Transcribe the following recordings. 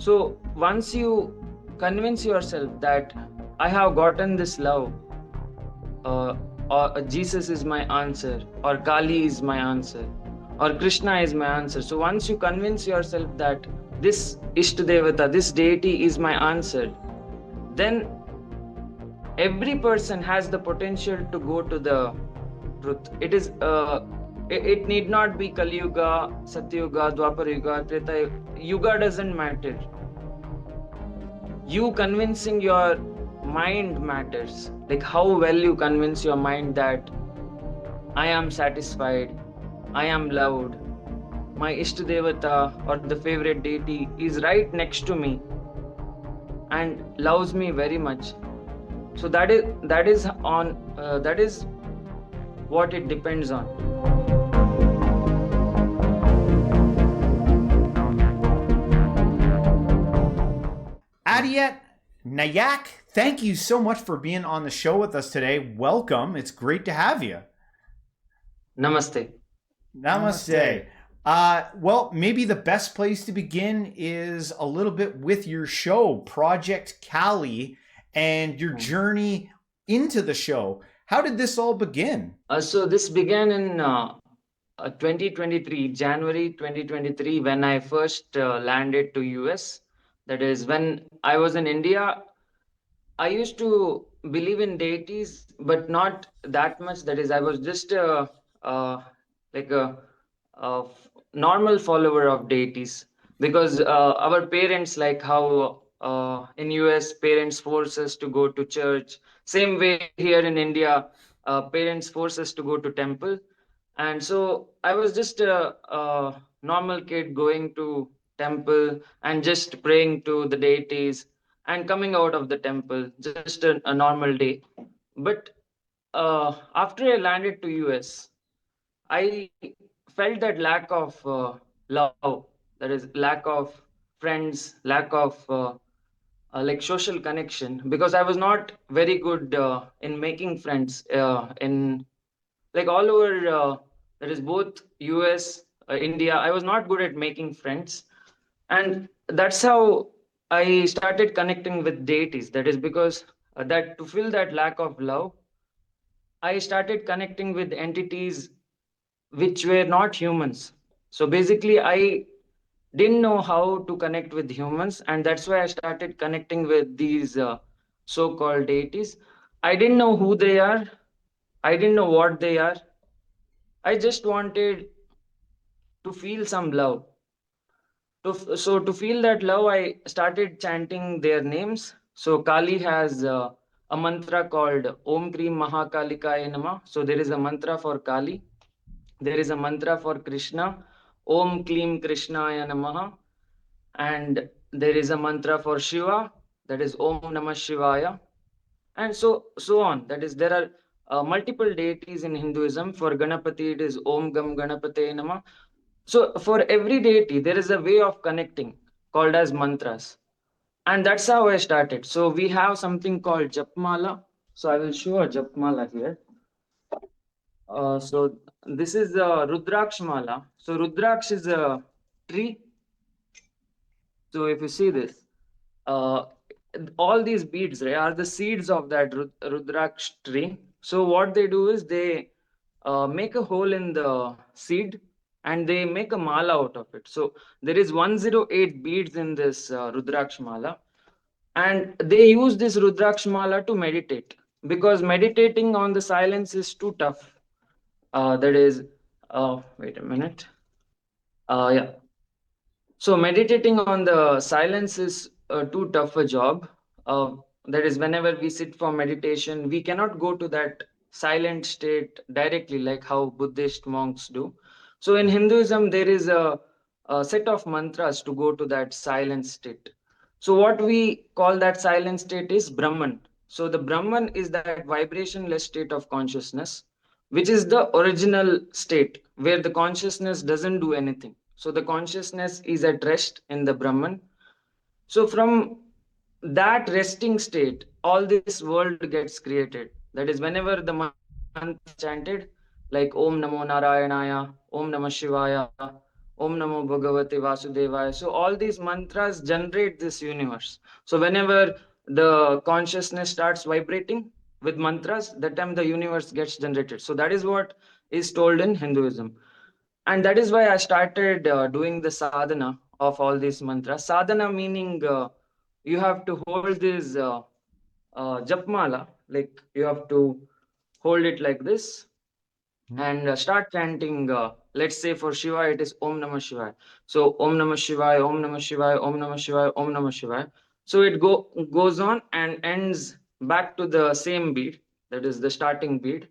So once you convince yourself that I have gotten this love, uh, or Jesus is my answer, or Kali is my answer, or Krishna is my answer. So once you convince yourself that this Ishtadevata, this deity is my answer, then every person has the potential to go to the truth. It need not be Kali Yuga, Satyuga, Dwapar Yuga, Treta Yuga doesn't matter. You convincing your mind matters. Like how well you convince your mind that I am satisfied, I am loved, my Ishtadevata or the favorite deity is right next to me and loves me very much. So that is what it depends on. Aditya Nayak, thank you so much for being on the show with us today. Welcome. It's great to have you. Namaste. Namaste. Well, maybe the best place to begin is a little bit with your show, Project Kali, and your journey into the show. How did this all begin? So this began in 2023, January 2023, when I first landed to US. That is when I was in India. I used to believe in deities, but not that much. That is, I was just like a normal follower of deities because our parents, like how in US parents force us to go to church. Same way here in India, parents force us to go to temple, and so I was just a normal kid going to temple and just praying to the deities and coming out of the temple, just a normal day. But after I landed to US, I felt that lack of love, that is lack of friends, lack of like social connection, because I was not very good in making friends in like all over that is both US, India. I was not good at making friends, and that's how I started connecting with deities. That is because that to fill that lack of love, I started connecting with entities which were not humans. So basically, I didn't know how to connect with humans, and that's why I started connecting with these so-called deities. I didn't know who they are. I didn't know what they are. I just wanted to feel some love. So to feel that love, I started chanting their names. So Kali has a mantra called Om Krim Mahakalikaya Nama. So there is a mantra for Kali. There is a mantra for Krishna, Om Klim Krishnaya Namaha. And there is a mantra for Shiva, that is Om Namah Shivaya. And so on. That is, there are multiple deities in Hinduism. For Ganapati, it is Om Gam Ganapate Nama. So for every deity, there is a way of connecting called as mantras. And that's how I started. So we have something called Japmala. So I will show a Japmala here. So this is a Rudraksh Mala. So Rudraksh is a tree. So if you see this, uh, all these beads, right, are the seeds of that Rudraksh tree. So what they do is they make a hole in the seed and they make a mala out of it. So there is 108 beads in this Rudraksh Mala. And they use this Rudraksh Mala to meditate because meditating on the silence is too tough. That is, wait a minute. Yeah. So meditating on the silence is too tough a job. That is, whenever we sit for meditation, we cannot go to that silent state directly, like how Buddhist monks do. So in Hinduism, there is a set of mantras to go to that silent state. So what we call that silent state is Brahman. So the Brahman is that vibrationless state of consciousness, which is the original state where the consciousness doesn't do anything. So the consciousness is at rest in the Brahman. So from that resting state, all this world gets created. That is, whenever the mantra is chanted, like Om Namo Narayanaya, Om Namah Shivaya, Om Namo Bhagavate Vasudevaya. So all these mantras generate this universe. So whenever the consciousness starts vibrating with mantras, that time the universe gets generated. So that is what is told in Hinduism. And that is why I started doing the sadhana of all these mantras. Sadhana meaning you have to hold this japmala, like you have to hold it like this and start chanting. Let's say for Shiva, it is Om Namah Shivaya. So Om Namah Shivaya, Om Namah Shivaya, Om Namah Shivaya, Om Namah Shivaya. So it goes on and ends back to the same beat, that is the starting beat.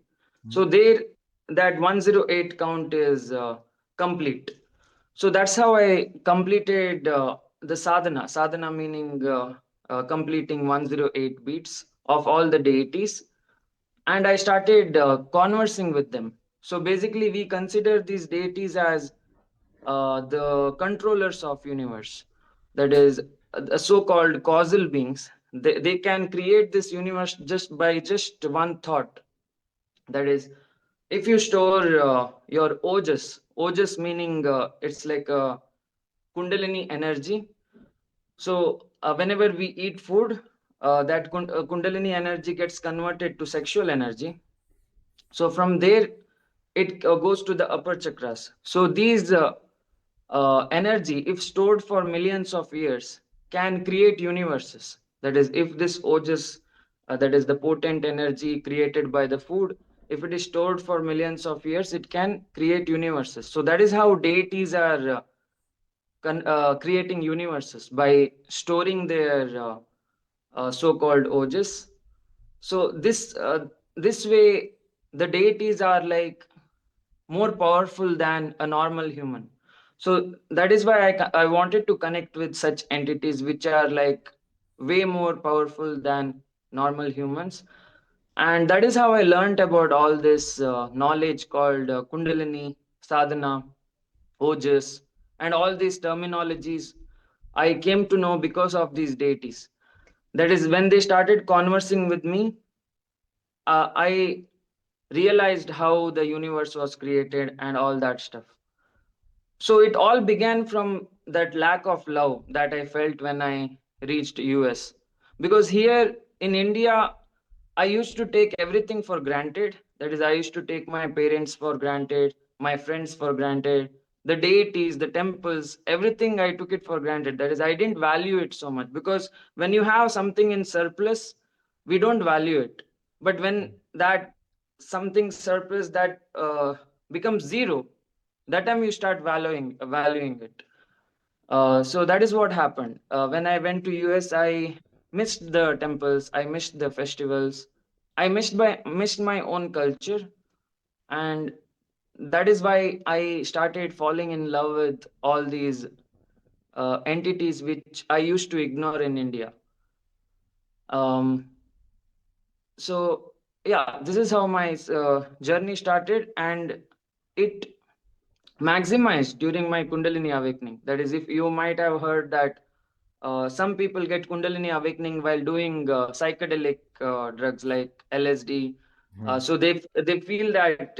So there, that 108 count is complete. So that's how I completed the sadhana. Sadhana meaning completing 108 beats of all the deities, and I started conversing with them. So basically, we consider these deities as the controllers of universe. That is, so-called causal beings. They can create this universe just by just one thought. That is, if you store your ojas meaning it's like a kundalini energy. So whenever we eat food, that kundalini energy gets converted to sexual energy. So from there, it goes to the upper chakras. So these energy, if stored for millions of years, can create universes. That is, if this ojas, that is the potent energy created by the food, if it is stored for millions of years, it can create universes. So that is how deities are creating universes, by storing their so-called ojas. So this way, the deities are like more powerful than a normal human. So that is why I wanted to connect with such entities which are like way more powerful than normal humans. And that is how I learned about all this knowledge called Kundalini, Sadhana, Ojas, and all these terminologies I came to know because of these deities. That is, when they started conversing with me, I realized how the universe was created and all that stuff. So it all began from that lack of love that I felt when I reached US. Because here in India, I used to take everything for granted. That is, I used to take my parents for granted, my friends for granted, the deities, the temples, everything I took it for granted. That is, I didn't value it so much, because when you have something in surplus, we don't value it. But when that something surplus that becomes zero, that time you start valuing it. So that is what happened. When I went to US, I missed the temples, I missed the festivals, I missed my own culture, and that is why I started falling in love with all these entities which I used to ignore in India. Um, so yeah, this is how my journey started, and it maximized during my Kundalini awakening. That is, if you might have heard that some people get Kundalini awakening while doing psychedelic drugs like LSD. So they feel that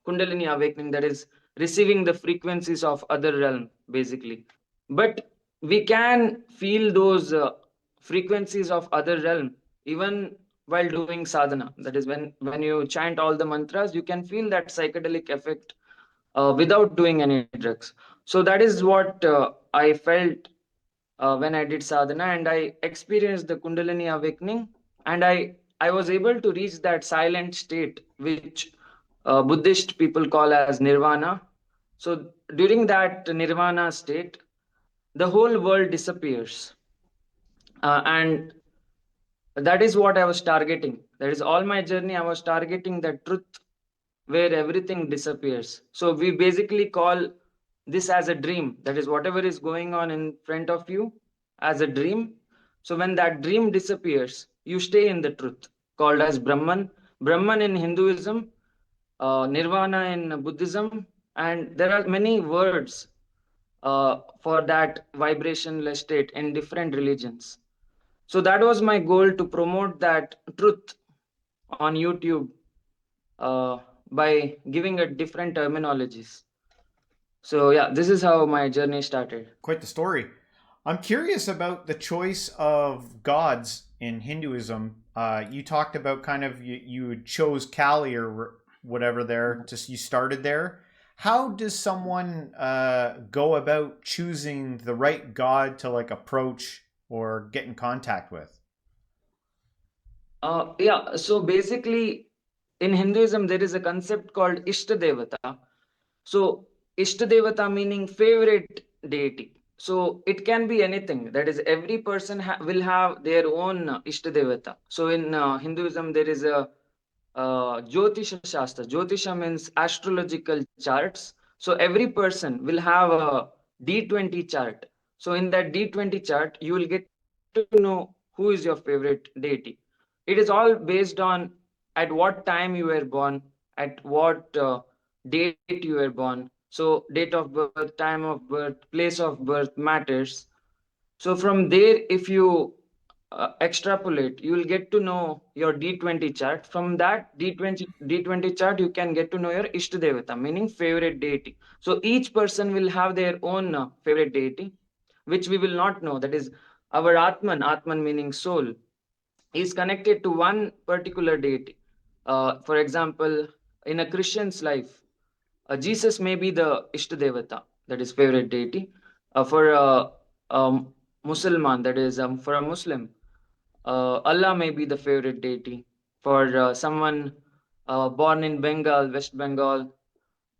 Kundalini awakening, that is receiving the frequencies of other realm, basically. But we can feel those frequencies of other realm even while doing sadhana. That is, when you chant all the mantras, you can feel that psychedelic effect without doing any drugs. So that is what I felt when I did sadhana, and I experienced the Kundalini awakening, and I was able to reach that silent state, which Buddhist people call as nirvana. So during that nirvana state, the whole world disappears, and that is what I was targeting. That is all my journey. I was targeting the truth where everything disappears. So we basically call this as a dream. That is, whatever is going on in front of you as a dream. So when that dream disappears, you stay in the truth, called as Brahman. Brahman in Hinduism, Nirvana in Buddhism, and there are many words for that vibrationless state in different religions. So that was my goal, to promote that truth on YouTube by giving it different terminologies. So yeah, this is how my journey started. Quite the story. I'm curious about the choice of gods in Hinduism. You talked about kind of you chose Kali or whatever there. Just you started there. How does someone go about choosing the right god to like approach or get in contact with? Yeah, so basically in Hinduism there is a concept called Ishtadevata. So Ishtadevata meaning favorite deity. So it can be anything. That is, every person will have their own Ishtadevata. So in Hinduism there is a Jyotisha Shastra. Jyotisha means astrological charts. So every person will have a D20 chart. So in that D20 chart, you will get to know who is your favorite deity. It is all based on at what time you were born, at what date you were born. So date of birth, time of birth, place of birth matters. So from there, if you extrapolate, you will get to know your D20 chart. From that D20 chart, you can get to know your Ishtadevata, meaning favorite deity. So each person will have their own favorite deity, which we will not know. That is our Atman meaning soul, is connected to one particular deity. For example, in a Christian's life, Jesus may be the Ishtadevata, that is favorite deity. For a Muslim, that is for a Muslim, Allah may be the favorite deity. For someone born in Bengal, West Bengal,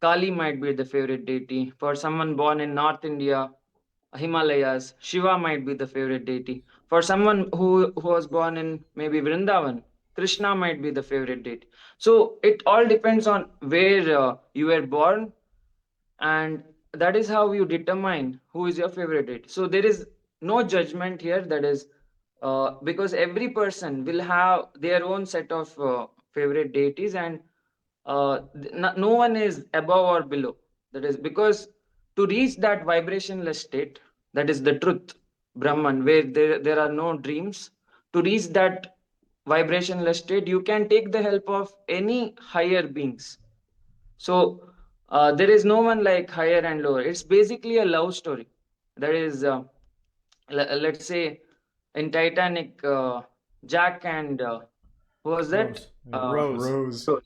Kali might be the favorite deity. For someone born in North India, Himalayas, Shiva might be the favorite deity. For someone who was born in maybe Vrindavan, Krishna might be the favorite deity. So it all depends on where you were born, and that is how you determine who is your favorite deity. So there is no judgment here. That is because every person will have their own set of favorite deities, and no one is above or below. That is because to reach that vibrationless state, that is the truth, Brahman, where there are no dreams. To reach that vibrationless state, you can take the help of any higher beings. So there is no one like higher and lower. It's basically a love story. That is, let's say, in Titanic, Jack and who was that? Rose. Rose. Rose.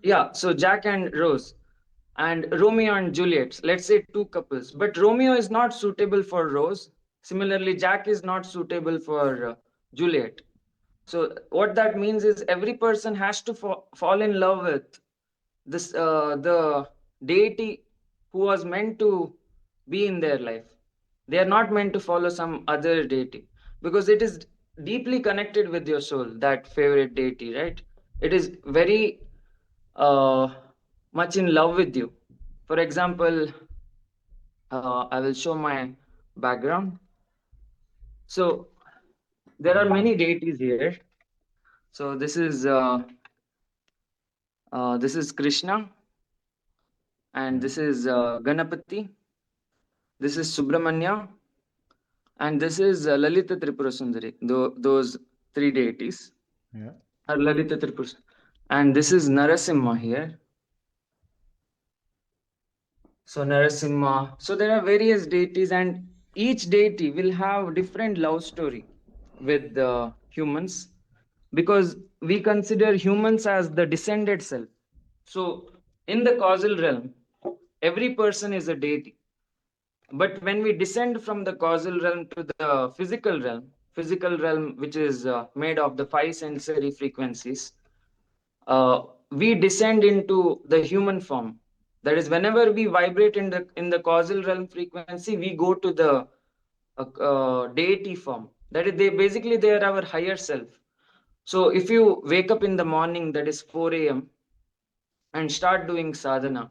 Yeah, so Jack and Rose, and Romeo and Juliet. Let's say two couples, but Romeo is not suitable for Rose. Similarly, Jack is not suitable for Juliet. So what that means is every person has to fall in love with this the deity who was meant to be in their life. They are not meant to follow some other deity, because it is deeply connected with your soul, that favorite deity, right? It is very uh, much in love with you. For example, I will show my background. So there are many deities here. So this is Krishna, and this is Ganapati. This is Subramanya, and this is Lalita Tripura Sundari. Those three deities Yeah. are Lalita Tripura. And this is Narasimha here. So Narasimha. So there are various deities, and each deity will have different love story with the humans, because we consider humans as the descended self. So in the causal realm, every person is a deity. But when we descend from the causal realm to the physical realm, which is made of the five sensory frequencies, we descend into the human form. That is, whenever we vibrate in the causal realm frequency, we go to the deity form. That is, they are our higher self. So if you wake up in the morning, that is 4 a.m., and start doing sadhana,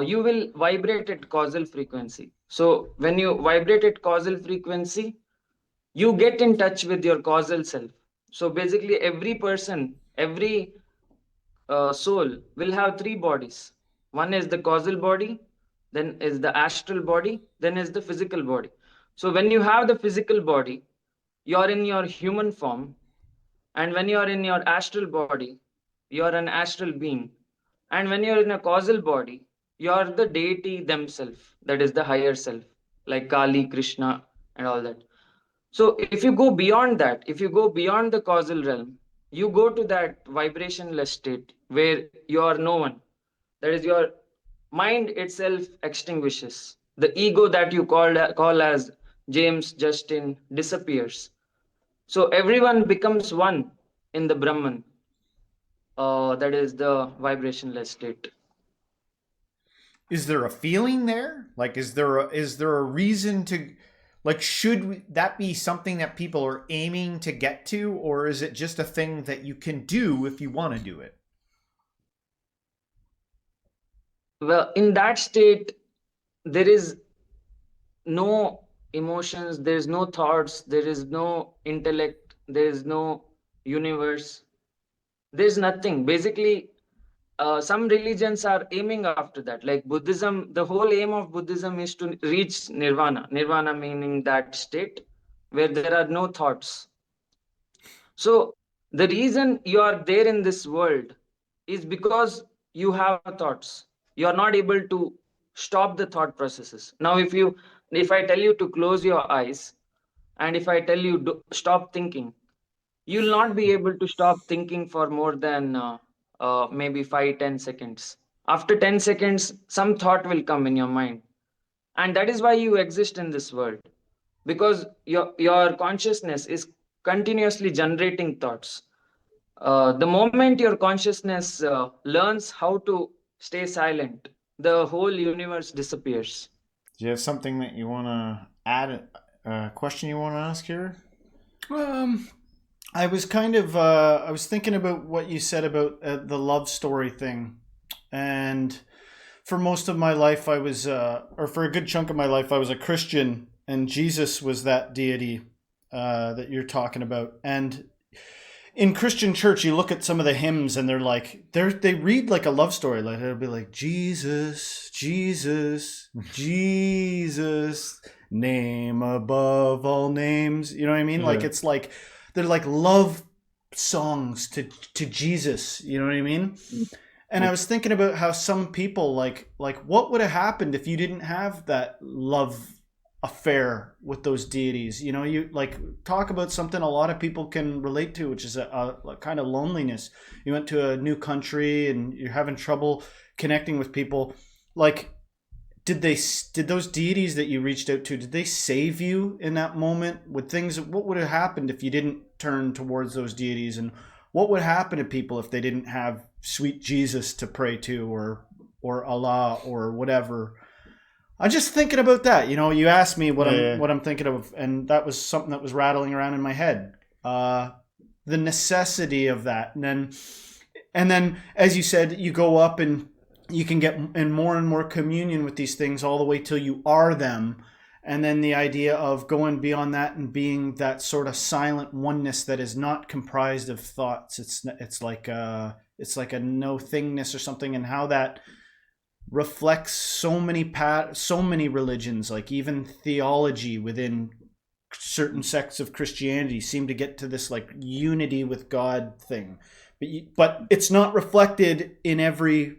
you will vibrate at causal frequency. So when you vibrate at causal frequency, you get in touch with your causal self. So basically, every person, every soul will have three bodies. One is the causal body, then is the astral body, then is the physical body. So when you have the physical body, you're in your human form, and when you're in your astral body, you're an astral being. And when you're in a causal body, you're the deity themselves, that is the higher self, like Kali, Krishna, and all that. So if you go beyond that, if you go beyond the causal realm, you go to that vibrationless state where you are no one. That is, your mind itself extinguishes. The ego that you call as James Justin disappears. So everyone becomes one in the Brahman. That is the vibrationless state. Is there a feeling there? Like, is there a reason to, like, that be something that people are aiming to get to, or is it just a thing that you can do if you want to do it? Well, in that state, there is no emotions, there is no thoughts, there is no intellect, there is no universe, there's nothing. Basically, some religions are aiming after that. Like Buddhism, the whole aim of Buddhism is to reach nirvana. Nirvana meaning that state where there are no thoughts. So the reason you are there in this world is because you have thoughts. You are not able to stop the thought processes. Now, if I tell you to close your eyes, and if I tell you stop thinking, you'll not be able to stop thinking for more than maybe 5-10 seconds. After 10 seconds, some thought will come in your mind, and that is why you exist in this world, because your consciousness is continuously generating thoughts. The moment your consciousness learns how to stay silent, the whole universe disappears. Do you have something that you want to add? A question you want to ask here? Um, I was I was thinking about what you said about the love story thing, and for most of my life, or for a good chunk of my life, I was a Christian, and Jesus was that deity that you're talking about. And in Christian church, you look at some of the hymns, and they read like a love story. Like it'll be like Jesus, Jesus, Jesus, name above all names. You know what I mean? Yeah. Like it's like they're like love songs to Jesus. You know what I mean? And I was thinking about how some people like what would have happened if you didn't have that love affair with those deities. You know, you like talk about something a lot of people can relate to, which is a kind of loneliness. You went to a new country and you're having trouble connecting with people. Like, did those deities that you reached out to, did they save you in that moment with things? What would have happened if you didn't turn towards those deities, and what would happen to people if they didn't have sweet Jesus to pray to, or Allah or whatever? I'm just thinking about that. You know, you asked me what I'm thinking of, and that was something that was rattling around in my head. The necessity of that, and then as you said, you go up and you can get in more and more communion with these things all the way till you are them. And then the idea of going beyond that and being that sort of silent oneness that is not comprised of thoughts. It's like a no thingness or something, and how that reflects so many religions, like even theology within certain sects of Christianity seem to get to this like unity with God thing. But it's not reflected in every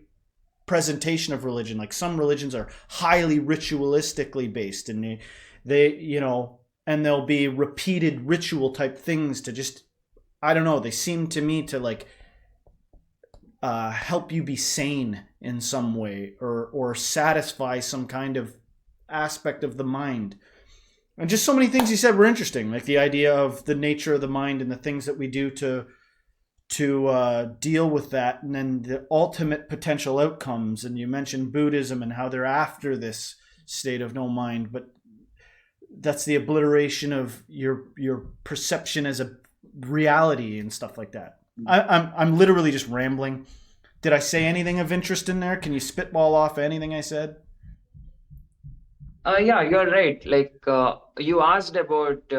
presentation of religion. Like some religions are highly ritualistically based, and they you know, and there'll be repeated ritual type things to just, I don't know, they seem to me to like help you be sane in some way, or satisfy some kind of aspect of the mind. And just so many things you said were interesting, like the idea of the nature of the mind and the things that we do to deal with that, and then the ultimate potential outcomes. And you mentioned Buddhism and how they're after this state of no mind, but that's the obliteration of your perception as a reality and stuff like that. I'm literally just rambling. Did I say anything of interest in there? Can you spitball off anything I said? Yeah, you're right. Like you asked about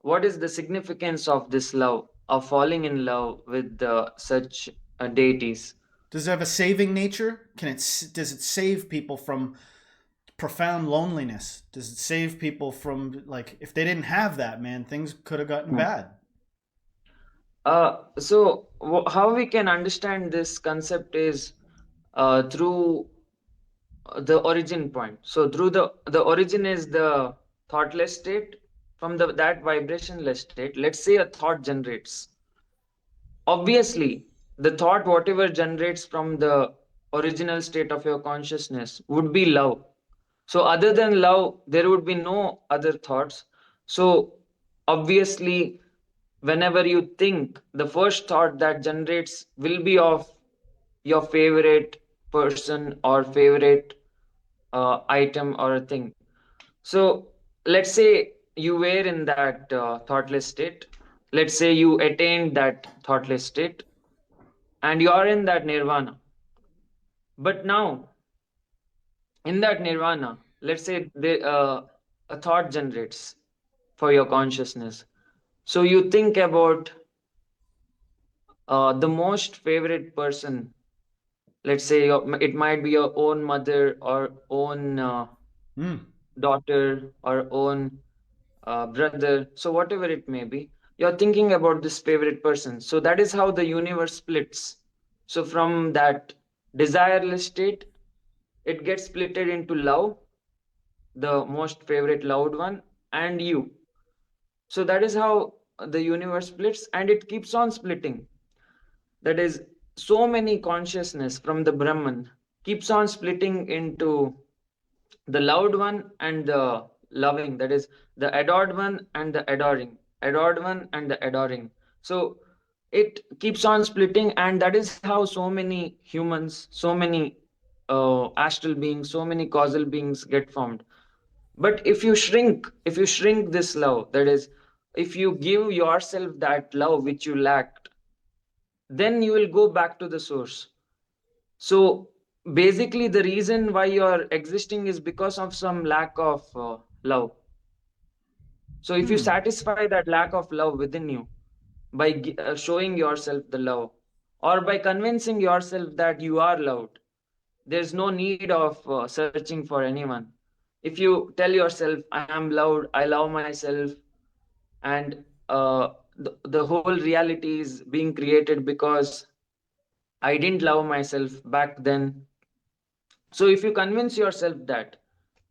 what is the significance of this love, of falling in love with such deities. Does it have a saving nature? Does it save people from profound loneliness? Does it save people from, like, if they didn't have that, man, things could have gotten bad? So how we can understand this concept is through the origin point. So through the origin is the thoughtless state. From the that vibrationless state, let's say a thought generates. Obviously, the thought whatever generates from the original state of your consciousness would be love. So other than love, there would be no other thoughts. So obviously, whenever you think, the first thought that generates will be of your favorite person or favorite item or a thing. So let's say you were in that thoughtless state. Let's say you attained that thoughtless state and you are in that nirvana. But now, in that nirvana, let's say a thought generates for your consciousness. So you think about the most favorite person. Let's say it might be your own mother or own Mm. daughter or own brother. So whatever it may be, you're thinking about this favorite person. So that is how the universe splits. So from that desireless state, it gets splitted into love, the most favorite loved one, and you. So that is how the universe splits, and it keeps on splitting. That is, so many consciousness from the Brahman keeps on splitting into the loved one and the loving. That is, the adored one and the adored one and the adoring. So it keeps on splitting, and that is how so many humans, so many astral beings, so many causal beings get formed. But if you shrink this love, that is, if you give yourself that love which you lacked, then you will go back to the source. So basically the reason why you are existing is because of some lack of love. So if you Hmm. satisfy that lack of love within you by showing yourself the love, or by convincing yourself that you are loved, there's no need of searching for anyone. If you tell yourself, I am loved, I love myself, and the whole reality is being created because I didn't love myself back then. So if you convince yourself that,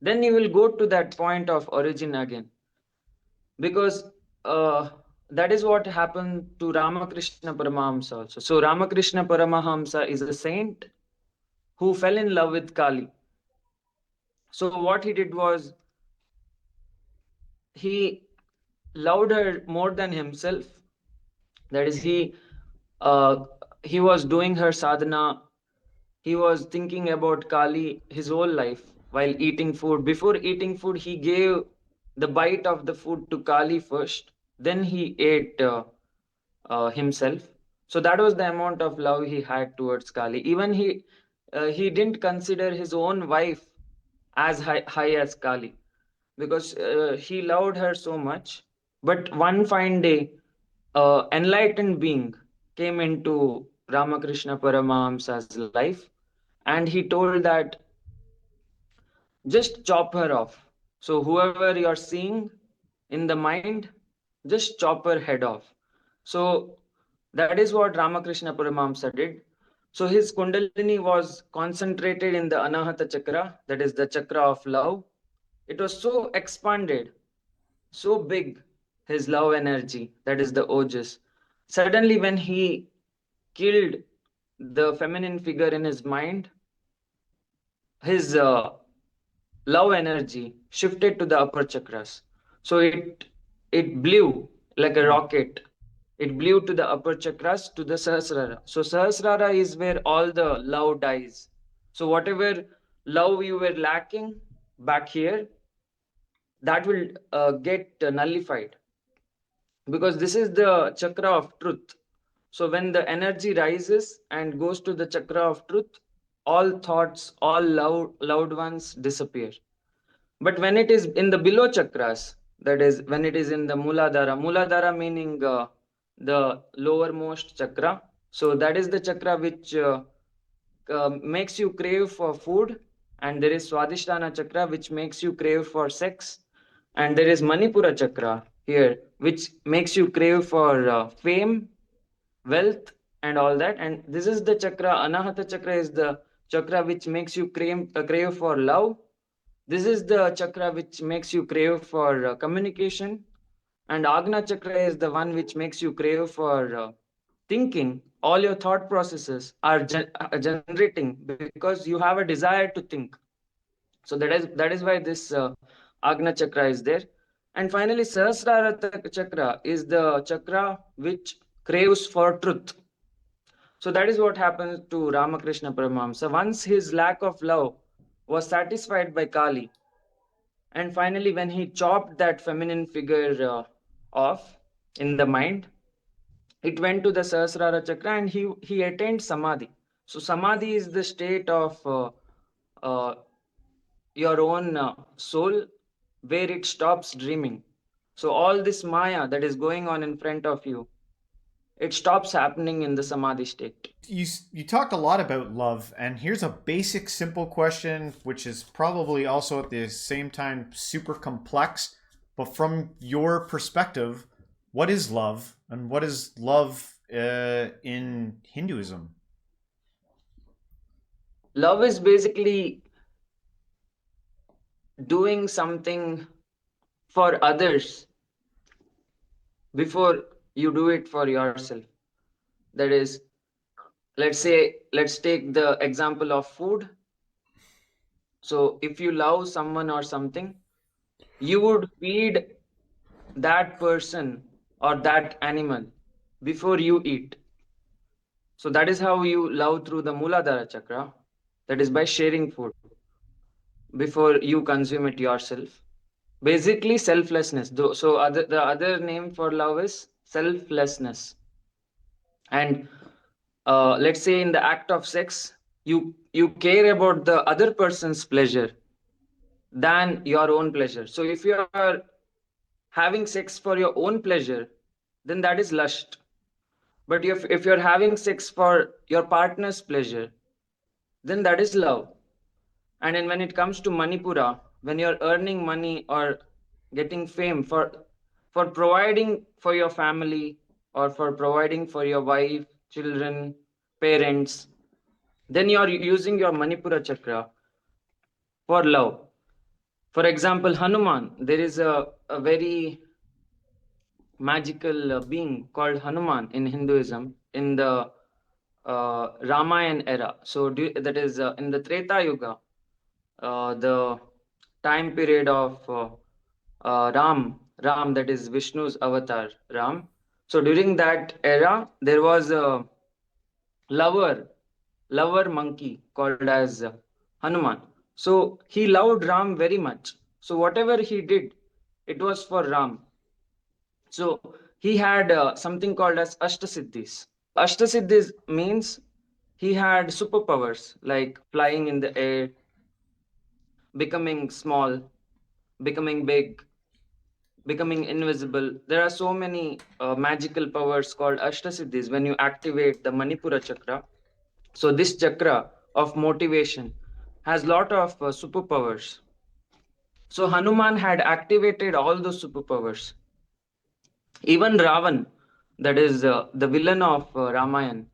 then you will go to that point of origin again. Because that is what happened to Ramakrishna Paramahamsa also. So Ramakrishna Paramahamsa is a saint who fell in love with Kali. So what he did was, he loved her more than himself. That is, uh, he was doing her sadhana. He was thinking about Kali his whole life while eating food. Before eating food, he gave the bite of the food to Kali first. Then he ate himself. So that was the amount of love he had towards Kali. Even he didn't consider his own wife as high as Kali, because he loved her so much. But one fine day, enlightened being came into Ramakrishna Paramahamsa's life, and he told that just chop her off. So whoever you're seeing in the mind, just chop her head off. So that is what Ramakrishna Paramahamsa did. So his Kundalini was concentrated in the Anahata Chakra, that is the chakra of love. It was so expanded, so big, his love energy, that is the Ojas. Suddenly, when he killed the feminine figure in his mind, his love energy shifted to the upper chakras. So it blew like a rocket. It blew to the upper chakras, to the Sahasrara. So Sahasrara is where all the love dies. So whatever love you were lacking back here, that will get nullified, because this is the chakra of truth. So when the energy rises and goes to the chakra of truth, all thoughts, all loved ones disappear. But when it is in the below chakras, that is when it is in the Muladhara meaning the lowermost chakra. So that is the chakra which makes you crave for food, and there is Swadhisthana chakra which makes you crave for sex, and there is Manipura chakra here which makes you crave for fame, wealth, and all that. And this is the chakra, Anahata chakra is the chakra which makes you crave for love. This is the chakra which makes you crave for communication. And Agna chakra is the one which makes you crave for thinking. All your thought processes are generating because you have a desire to think. So that is why this Agna chakra is there. And finally, Sahasrara chakra is the chakra which craves for truth. So that is what happens to Ramakrishna Paramahamsa. Once his lack of love was satisfied by Kali, and finally, when he chopped that feminine figure off in the mind, it went to the Sahasrara chakra and he attained samadhi. So samadhi is the state of uh, your own soul where it stops dreaming. So all this maya that is going on in front of you, it stops happening in the samadhi state. You talked a lot about love, and here's a basic, simple question, which is probably also at the same time super complex. But from your perspective, what is love, and what is love in Hinduism? Love is basically doing something for others before you do it for yourself. That is, let's take the example of food. So if you love someone or something, you would feed that person or that animal before you eat. So that is how you love through the Muladhara chakra. That is by sharing food before you consume it yourself. Basically, selflessness. So the other name for love is selflessness. And let's say in the act of sex, you care about the other person's pleasure than your own pleasure. So if you are having sex for your own pleasure, then that is lust. But if you're having sex for your partner's pleasure, then that is love. And then when it comes to Manipura, when you're earning money or getting fame for providing for your family or for providing for your wife, children, parents, then you're using your Manipura chakra for love. For example, Hanuman, there is a very magical being called Hanuman in Hinduism in the Ramayana era. So that is in the Treta Yuga, the time period of Ram, that is Vishnu's avatar, Ram. So during that era, there was a lover, lover monkey called as Hanuman. So he loved Ram very much. So whatever he did, it was for Ram. So he had something called as Ashtasiddhis. Ashtasiddhis means he had superpowers like flying in the air, becoming small, becoming big, becoming invisible. There are so many magical powers called Ashtasiddhis when you activate the Manipura chakra. So this chakra of motivation has lot of superpowers. So Hanuman had activated all those superpowers. Even Ravan, that is the villain of Ramayan,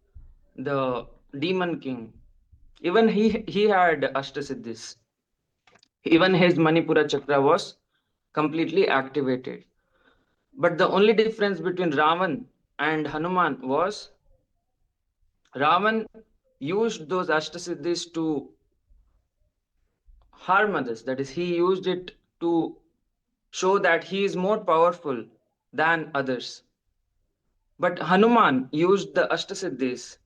the demon king, even he had Ashtasiddhis. Even his Manipura chakra was completely activated. But the only difference between Ravan and Hanuman was Ravan used those Ashtasiddhis to harm others. That is, he used it to show that he is more powerful than others. But Hanuman used the Ashtasiddhis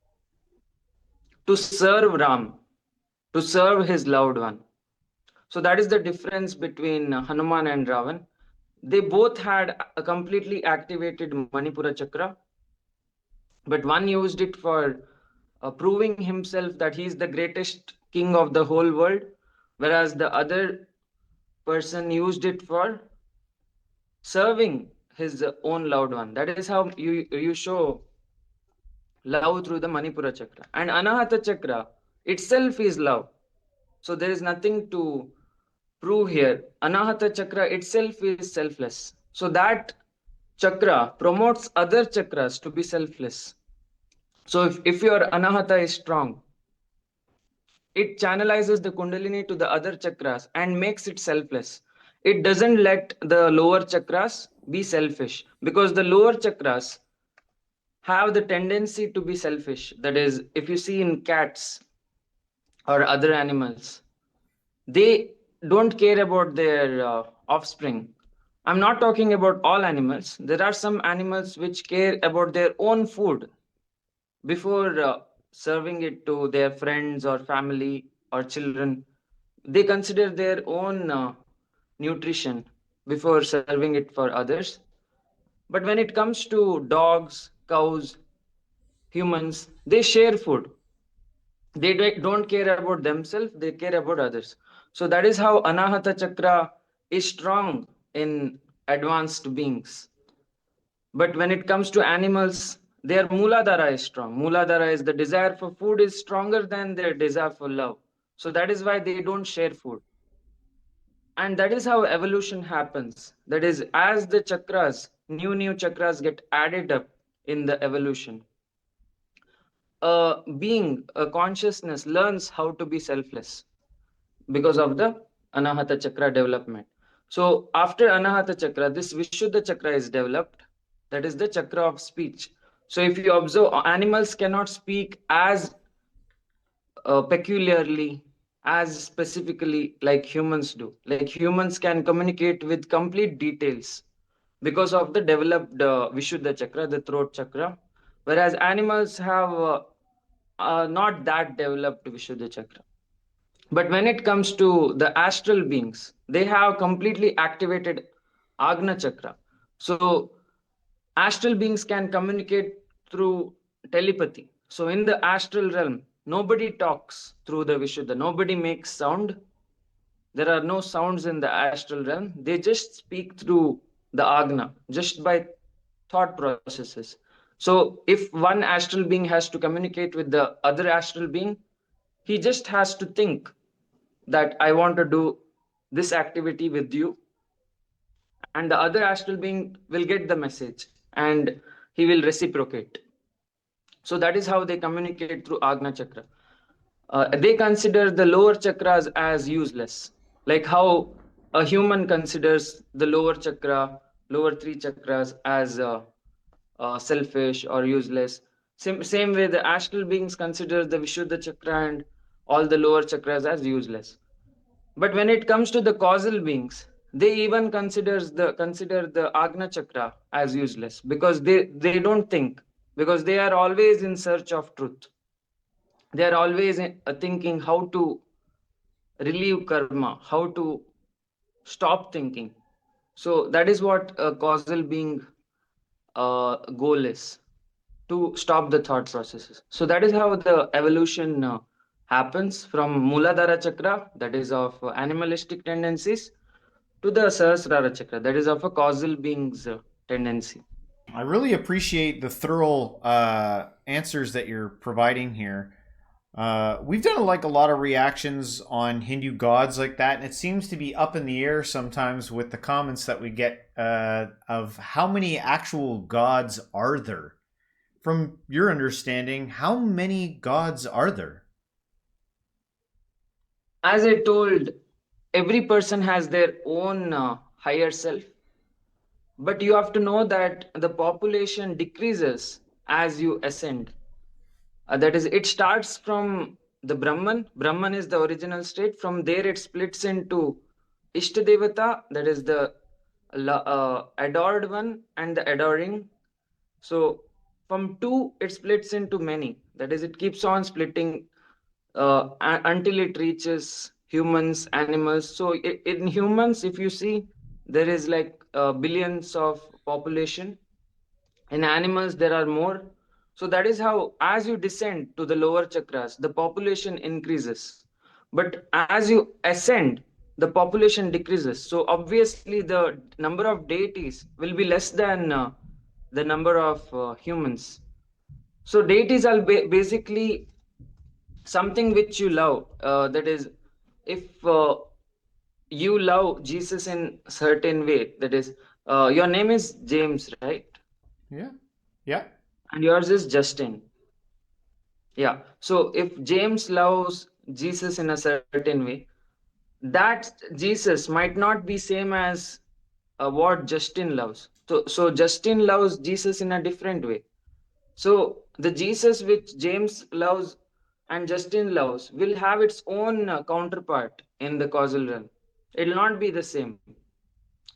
to serve Ram, to serve his loved one. So that is the difference between Hanuman and Ravan. They both had a completely activated Manipura chakra, but one used it for proving himself that he is the greatest king of the whole world, whereas the other person used it for serving his own loved one. That is how you show love through the Manipura chakra. And Anahata chakra itself is love. So there is nothing to prove here. Anahata chakra itself is selfless. So that chakra promotes other chakras to be selfless. So if your Anahata is strong, it channelizes the kundalini to the other chakras and makes it selfless. It doesn't let the lower chakras be selfish, because the lower chakras have the tendency to be selfish. That is, if you see in cats or other animals, they don't care about their offspring. I'm not talking about all animals. There are some animals which care about their own food before serving it to their friends or family or children. They consider their own nutrition before serving it for others. But when it comes to dogs, cows, humans, they share food. They don't care about themselves, they care about others. So that is how Anahata Chakra is strong in advanced beings. But when it comes to animals, their Muladhara is strong. Muladhara is the desire for food is stronger than their desire for love. So that is why they don't share food. And that is how evolution happens. That is, as the chakras, new chakras get added up in the evolution, a being, a consciousness learns how to be selfless because of the Anahata Chakra development. So after Anahata Chakra, this Vishuddha Chakra is developed. That is the chakra of speech. So if you observe, animals cannot speak as peculiarly, as specifically like humans do. Like humans can communicate with complete details because of the developed Vishuddha Chakra, the throat chakra, whereas animals have not that developed Vishuddha Chakra. But when it comes to the astral beings, they have completely activated Agna Chakra. So astral beings can communicate through telepathy. So in the astral realm, nobody talks through the Vishuddha, nobody makes sound. There are no sounds in the astral realm. They just speak through the Agna, just by thought processes. So if one astral being has to communicate with the other astral being, he just has to think that I want to do this activity with you, and the other astral being will get the message and he will reciprocate. So that is how they communicate through Agna Chakra. They consider the lower chakras as useless, like how a human considers the lower chakra, lower three chakras as selfish or useless. Same way, the astral beings consider the Vishuddha Chakra and all the lower chakras as useless. But when it comes to the causal beings, they even consider the Agna Chakra as useless because they don't think, because they are always in search of truth. They are always thinking how to relieve karma, how to stop thinking. So that is what a causal being goal is, to stop the thought processes. So that is how the evolution happens from Muladhara Chakra, that is of animalistic tendencies, to the Sahasrara Chakra, that is of a causal being's tendency. I really appreciate the thorough answers that you're providing here. We've done like a lot of reactions on Hindu gods like that, and it seems to be up in the air sometimes with the comments that we get of how many actual gods are there. From your understanding, how many gods are there? As I told, every person has their own higher self, but you have to know that the population decreases as you ascend. That is, it starts from the Brahman. Brahman is the original state. From there, it splits into Ishtadevata, that is the adored one and the adoring. So from two, it splits into many. That is, it keeps on splitting until it reaches humans, animals. So in humans, if you see, there is like billions of population. In animals, there are more. So that is how, as you descend to the lower chakras, the population increases. But as you ascend, the population decreases. So obviously, the number of deities will be less than the number of humans. So deities are basically something which you love. That is, if you love Jesus in certain way, that is, your name is James, right? Yeah. Yeah. And yours is Justin. Yeah. So if James loves Jesus in a certain way, that Jesus might not be same as what Justin loves. So Justin loves Jesus in a different way. So the Jesus which James loves and Justin loves will have its own counterpart in the causal realm. It will not be the same.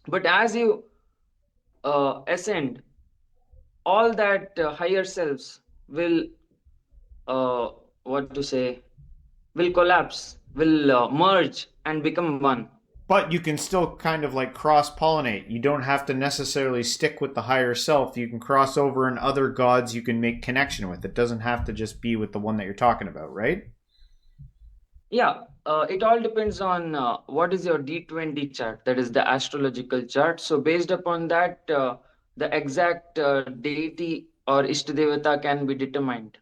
But as you ascend, all that higher selves will, uh, what to say, will collapse, will merge and become one. But you can still kind of like cross pollinate. You don't have to necessarily stick with the higher self. You can cross over and other gods you can make connection with. It doesn't have to just be with the one that you're talking about, right? Yeah, it all depends on what is your D20 chart, that is the astrological chart. So, based upon that, the exact deity or Ishtadevata can be determined.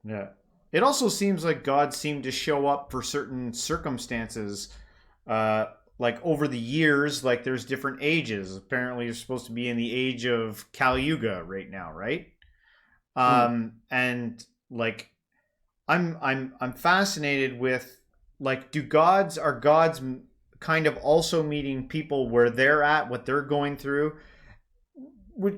Yeah. It also seems like God seemed to show up for certain circumstances, uh, like over the years. Like there's different ages. Apparently, you're supposed to be in the age of Kali Yuga right now, right? Hmm. And like I'm fascinated with like do gods are gods kind of also meeting people where they're at, what they're going through,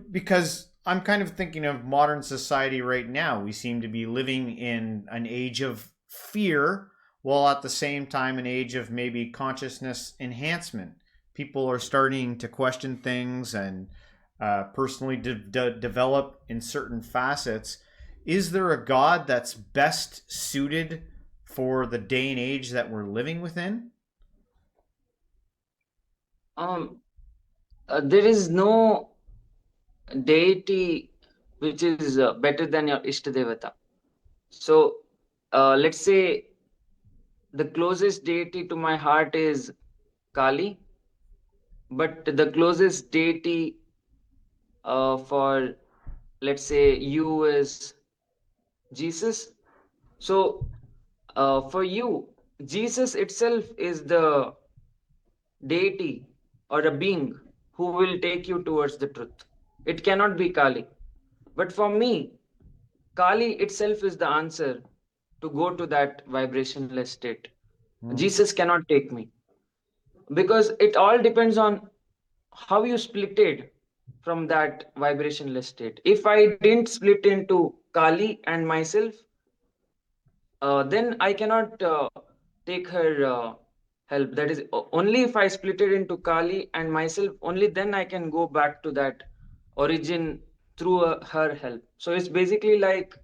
because I'm kind of thinking of modern society right now. We seem to be living in an age of fear, while at the same time, an age of maybe consciousness enhancement. People are starting to question things and personally develop in certain facets. Is there a God that's best suited for the day and age that we're living within? Um, there is no deity which is better than your Ishtadevata. So, let's say the closest deity to my heart is Kali, but the closest deity for, let's say, you is Jesus. So, for you, Jesus itself is the deity or a being who will take you towards the truth. It cannot be Kali. But for me, Kali itself is the answer to go to that vibrationless state. Hmm. Jesus cannot take me because it all depends on how you splitted from that vibrationless state. If I didn't split into Kali and myself, then I cannot take her help. That is only if I split it into Kali and myself, only then I can go back to that origin through her help. So it's basically like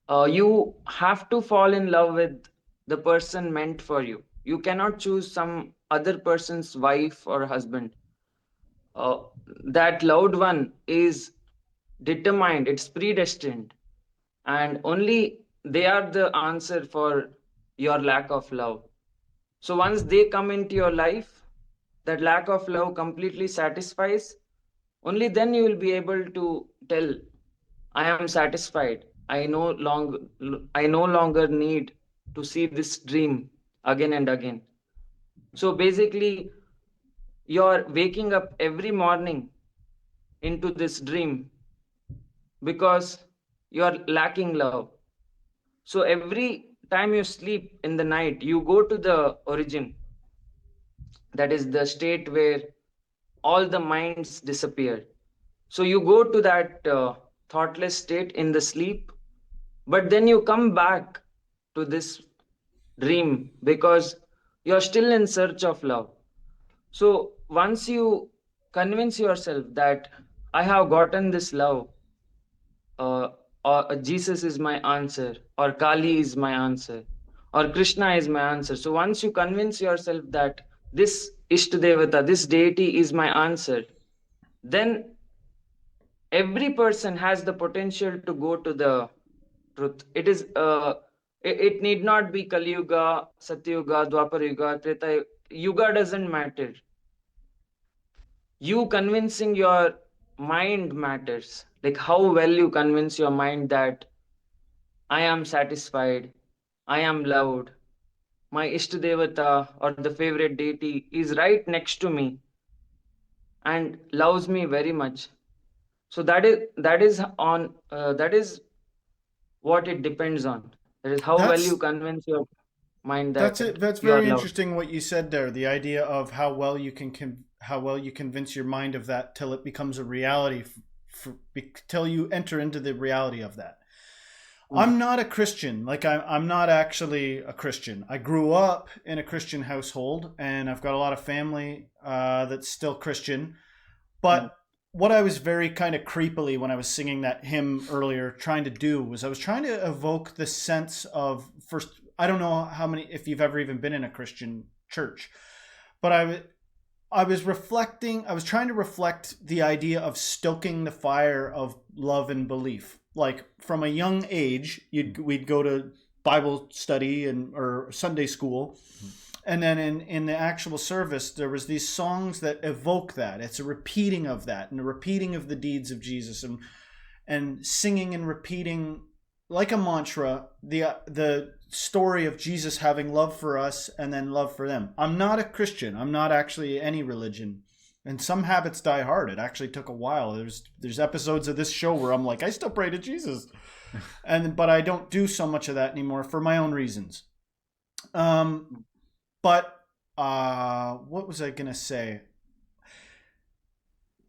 you have to fall in love with the person meant for you. You cannot choose some other person's wife or husband. Uh, that loved one is determined, it's predestined, and only they are the answer for your lack of love. So once they come into your life, that lack of love completely satisfies. Only then you will be able to tell, I am satisfied. I no longer need to see this dream again and again. So basically, you're waking up every morning into this dream because you're lacking love. So every time you sleep in the night, you go to the origin, that is the state where all the minds disappear. So you go to that thoughtless state in the sleep, but then you come back to this dream because you're still in search of love. So once you convince yourself that I have gotten this love, uh, or Jesus is my answer, or Kali is my answer, or Krishna is my answer. So once you convince yourself that this Ishtadevata, this deity is my answer, then every person has the potential to go to the truth. It need not be Kali Yuga, Satyuga, Dwapar Yuga, Treta Yuga doesn't matter. You convincing your mind matters. Like how well you convince your mind that I am satisfied, I am loved, my Ishtadevata or the favorite deity is right next to me and loves me very much. So that is what it depends on. That is how well you That's convince your mind that's that it. That's you are very loved. interesting what you said there. The idea of how well you how well you convince your mind of that till it becomes a reality, till you enter into the reality of that. Mm, I'm not a Christian. Like I'm not actually a Christian. I grew up in a Christian household, and I've got a lot of family that's still Christian. mm, But what I was very kind of creepily when I was singing that hymn earlier, trying to do was I was trying to evoke the sense of first. I don't know how many if you've ever even been in a Christian church, but I was reflecting. I was trying to reflect the idea of stoking the fire of love and belief. Like from a young age, we'd go to Bible study and or Sunday school, and then in the actual service there was these songs that evoke that. It's a repeating of that and a repeating of the deeds of Jesus and singing and repeating like a mantra the story of Jesus having love for us and then love for them. I'm not a Christian. I'm not actually any religion. And some habits die hard. It actually took a while. There's episodes of this show where I'm like, I still pray to Jesus. But I don't do so much of that anymore for my own reasons. But what was I gonna say?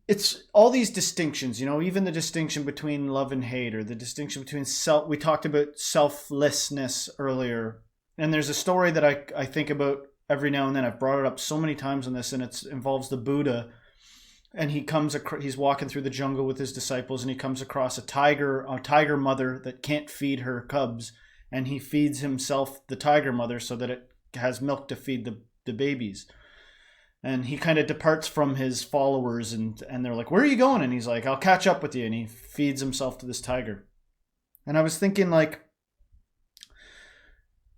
It's all these distinctions, even the distinction between love and hate, or the distinction between self. We talked about selflessness earlier, and there's a story that I think about every now and then. I've brought it up so many times on this, and it involves the Buddha. And he's walking through the jungle with his disciples, and he comes across a tiger mother that can't feed her cubs, and he feeds himself the tiger mother so that it has milk to feed the babies. And he kind of departs from his followers, and they're like, where are you going? And he's like, I'll catch up with you. And he feeds himself to this tiger. And I was thinking, like,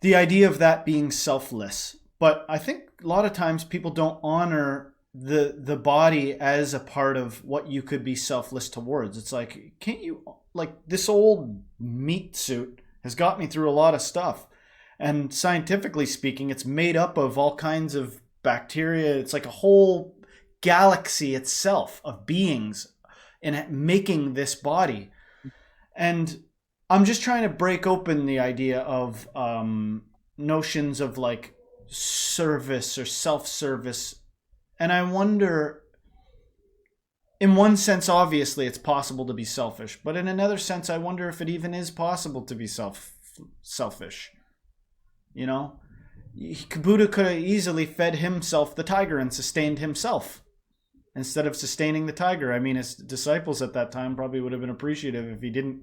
the idea of that being selfless. But I think a lot of times people don't honor the body as a part of what you could be selfless towards. It's like, can't you, like, this old meat suit has got me through a lot of stuff. And scientifically speaking, it's made up of all kinds of bacteria. It's like a whole galaxy itself of beings in making this body. And I'm just trying to break open the idea of notions of like service or self-service. And I wonder, in one sense, obviously it's possible to be selfish, but in another sense, I wonder if it even is possible to be selfish. Buddha could have easily fed himself the tiger and sustained himself instead of sustaining the tiger. I mean, his disciples at that time probably would have been appreciative if he didn't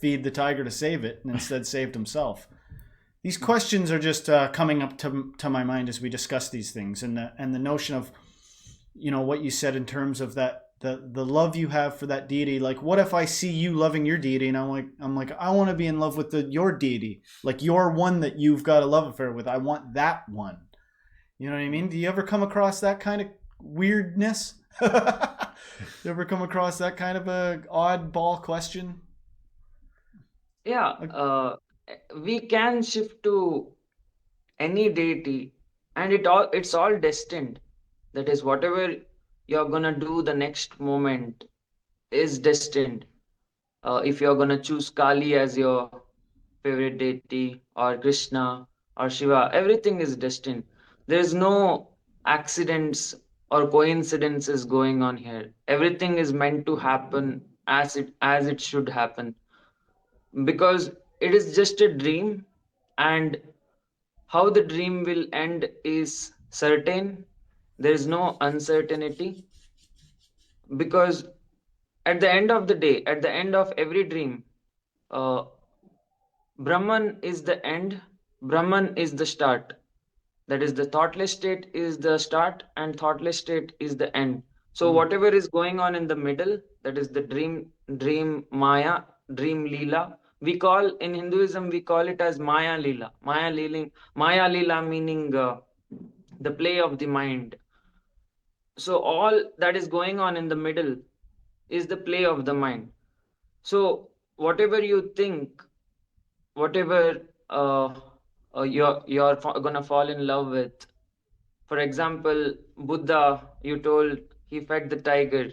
feed the tiger to save it and instead saved himself. These questions are just coming up to my mind as we discuss these things, and the notion of, what you said in terms of that the love you have for that deity. Like, what if I see you loving your deity, and I'm like, I want to be in love with your deity, like your one that you've got a love affair with. I want that one. You know what I mean? Do you ever come across that kind of weirdness? You ever come across that kind of a oddball question? Yeah, we can shift to any deity, and it's all destined. That is, whatever you're gonna do the next moment is destined. If you're gonna choose Kali as your favorite deity, or Krishna, or Shiva, everything is destined. There is no accidents or coincidences going on here. Everything is meant to happen as it should happen, because it is just a dream, and how the dream will end is certain. There is no uncertainty, because at the end of the day, at the end of every dream, uh, Brahman is the end, Brahman is the start. That is, the thoughtless state is the start, and thoughtless state is the end. So Mm. whatever is going on in the middle, that is the dream Maya, dream Leela. We call in Hinduism, we call it as Maya Leela. Maya Leela meaning the play of the mind. So all that is going on in the middle is the play of the mind. So whatever you think, whatever you're gonna fall in love with. For example, Buddha, you told he fed the tiger.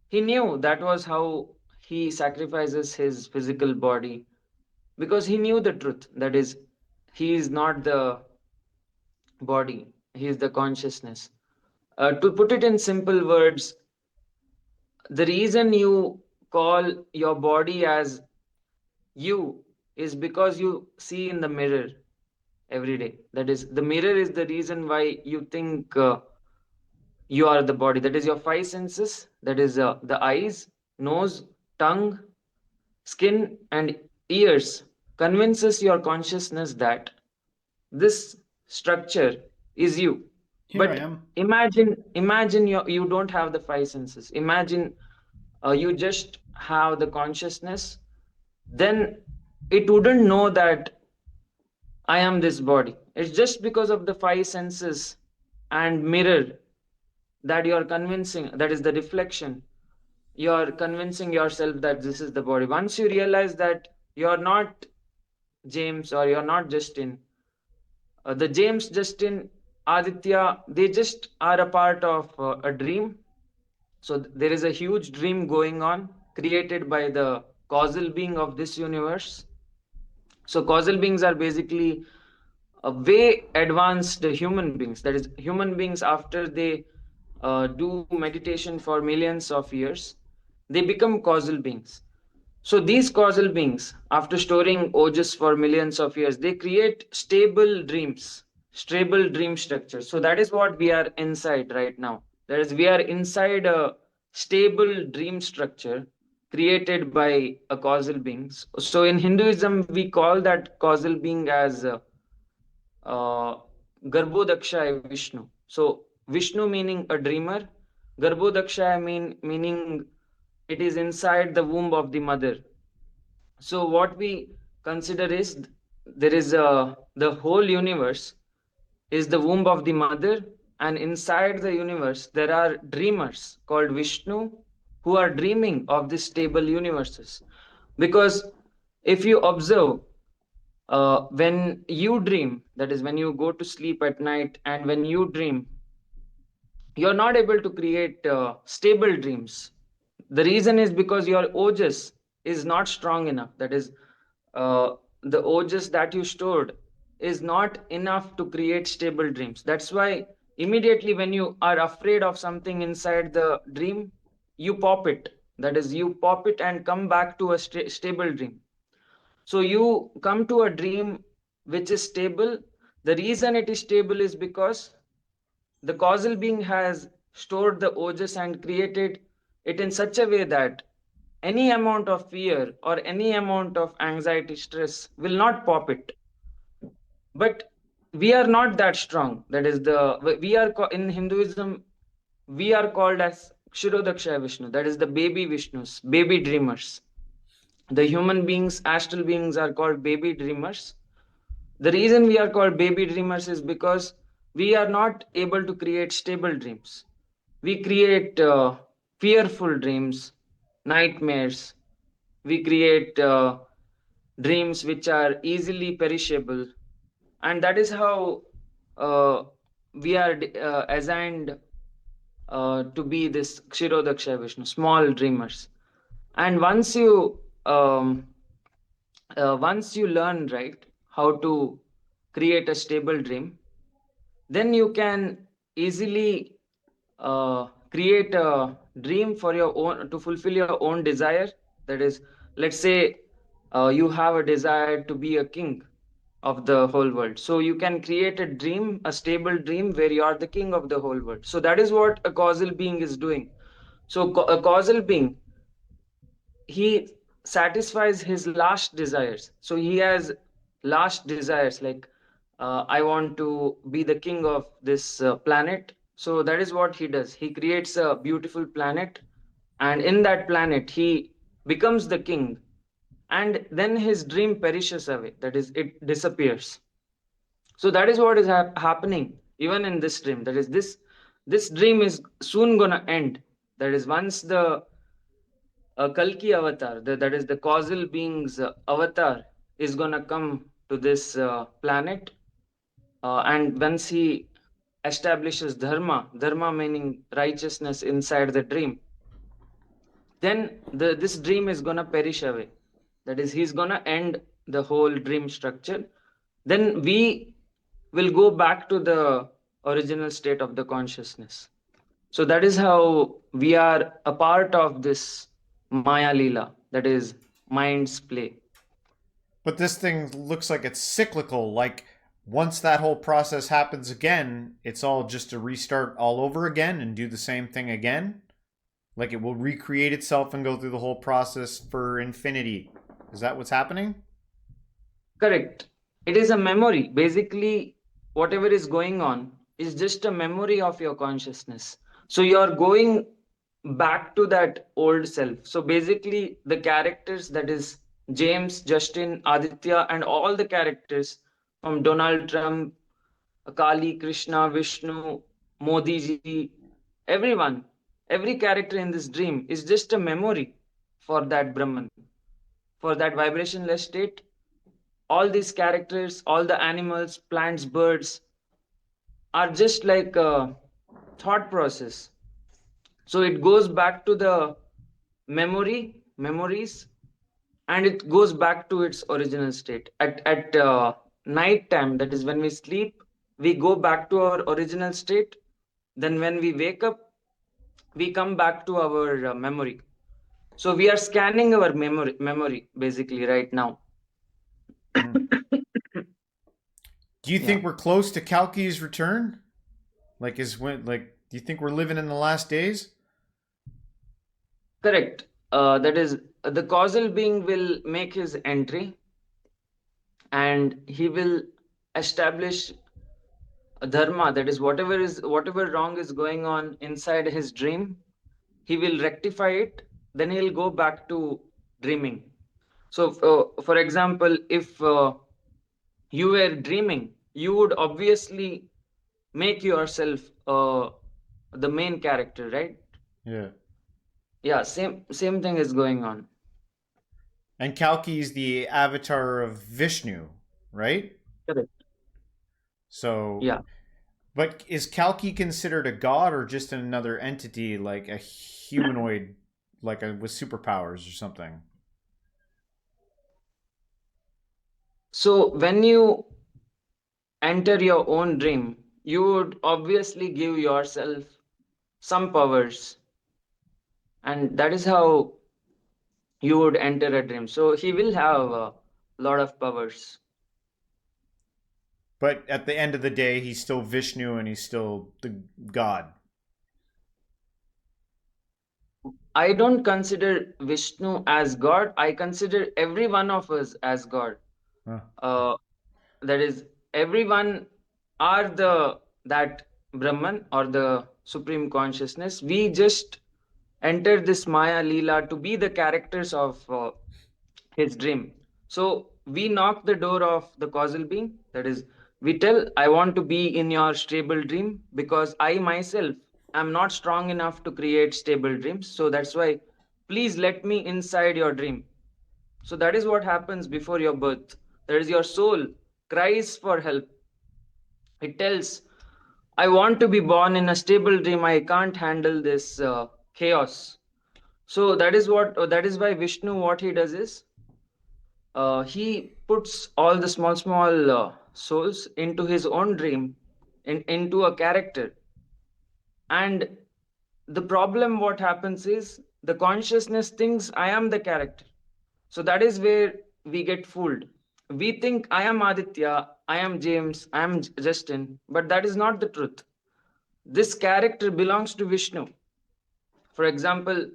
He knew that was how he sacrifices his physical body. because he knew the truth. That is, he is not the body, he is the consciousness. To put it in simple words, the reason you call your body as you is because you see in the mirror every day. That is, the mirror is the reason why you think you are the body. That is your five senses. That is the eyes, nose, tongue, skin, and ears convinces your consciousness that this structure is you. Here I But am. imagine you don't have the five senses. Imagine you just have the consciousness. Then it wouldn't know that I am this body. It's just because of the five senses and mirror that you're convincing, that is the reflection, you're convincing yourself that this is the body. Once you realize that you're not James or you're not Justin, the James, Justin, Aditya, they just are a part of a dream. So there is a huge dream going on, created by the causal being of this universe. So causal beings are basically way advanced human beings. That is, human beings, after they do meditation for millions of years, they become causal beings. So these causal beings, after storing ojas for millions of years, they create stable dreams, stable dream structures. So that is what we are inside right now. That is, we are inside a stable dream structure created by a causal beings. So in Hinduism, we call that causal being as uh, Garbhodakshaya Vishnu. So Vishnu meaning a dreamer, Garbhodakshaya meaning it is inside the womb of the mother. So what we consider is there is the whole universe is the womb of the mother, and inside the universe there are dreamers called Vishnu who are dreaming of these stable universes. Because if you observe, when you dream, that is when you go to sleep at night and when you dream, you're not able to create stable dreams. The reason is because your ojas is not strong enough. That is, the ojas that you stored is not enough to create stable dreams. That's why immediately when you are afraid of something inside the dream, you pop it. That is, you pop it and come back to a stable dream. So you come to a dream which is stable. The reason it is stable is because the causal being has stored the ojas and created it in such a way that any amount of fear or any amount of anxiety, stress will not pop it. But we are not that strong. That is the we are in Hinduism we are called as Kshirodakshaya Vishnu. That is the baby Vishnus, baby dreamers. The human beings, astral beings, are called baby dreamers. The reason we are called baby dreamers is because we are not able to create stable dreams. We create fearful dreams, nightmares. We create dreams which are easily perishable. And that is how uh, we are assigned to be this Kshirodaksha Vishnu, small dreamers. And um, once you learn, right, how to create a stable dream, then you can easily create a dream for your own, to fulfill your own desire. That is, let's say you have a desire to be a king of the whole world, so you can create a dream, a stable dream where you are the king of the whole world. So that is what a causal being is doing. So a causal being, he satisfies his last desires. So he has last desires like, I want to be the king of this planet. So that is what he does. He creates a beautiful planet, and in that planet he becomes the king, and then his dream perishes away. That is, it disappears. So that is what is happening even in this dream. That is, this dream is soon gonna end. That is, once the Kalki avatar, that is the causal being's avatar, is gonna come to this planet, and once he establishes dharma meaning righteousness inside the dream, then this dream is gonna perish away. That is, he's gonna end the whole dream structure, then we will go back to the original state of the consciousness. So that is how we are a part of this Maya Leela, that is mind's play. But this thing looks like it's cyclical. Like once that whole process happens again, it's all just to restart all over again and do the same thing again. Like it will recreate itself and go through the whole process for infinity. Is that what's happening? Correct. It is a memory. Basically, whatever is going on is just a memory of your consciousness. So you are going back to that old self. So basically, the characters, that is James, Justin, Aditya, and all the characters from Donald Trump, Kali, Krishna, Vishnu, Modi ji, everyone, every character in this dream is just a memory for that Brahman, for that vibrationless state. All these characters, all the animals, plants, birds are just like a thought process. So it goes back to the memories, and it goes back to its original state. At night time, that is when we sleep, we go back to our original state. Then when we wake up, we come back to our memory. So we are scanning our memory basically right now. Do you Yeah. think we're close to Kalki's return? Do you think we're living in the last days? Correct. That is, the causal being will make his entry, and he will establish a dharma. That is, whatever wrong is going on inside his dream, he will rectify it. Then he'll go back to dreaming. So, for example, if you were dreaming, you would obviously make yourself the main character, right? Yeah. Yeah, same thing is going on. And Kalki is the avatar of Vishnu, right? Correct. So, Yeah. but is Kalki considered a god or just another entity, like a humanoid, with superpowers or something? So when you enter your own dream, you would obviously give yourself some powers, and that is how you would enter a dream. So he will have a lot of powers. But at the end of the day, he's still Vishnu and he's still the god. I don't consider Vishnu as God. I consider every one of us as God. Huh. Uh, that is, everyone are the that Brahman or the supreme consciousness. We just enter this Maya Leela to be the characters of his dream. So we knock the door of the causal being. That is, we tell, I want to be in your stable dream because I myself am not strong enough to create stable dreams. So that's why, please let me inside your dream. So that is what happens before your birth. That is, your soul cries for help. It tells, I want to be born in a stable dream. I can't handle this chaos. So that is why Vishnu, what he does is, he puts all the small souls into his own dream, into a character. And the problem what happens is the consciousness thinks I am the character. So that is where we get fooled. We think I am Aditya, I am James, I am Justin, but that is not the truth. This character belongs to Vishnu. For example,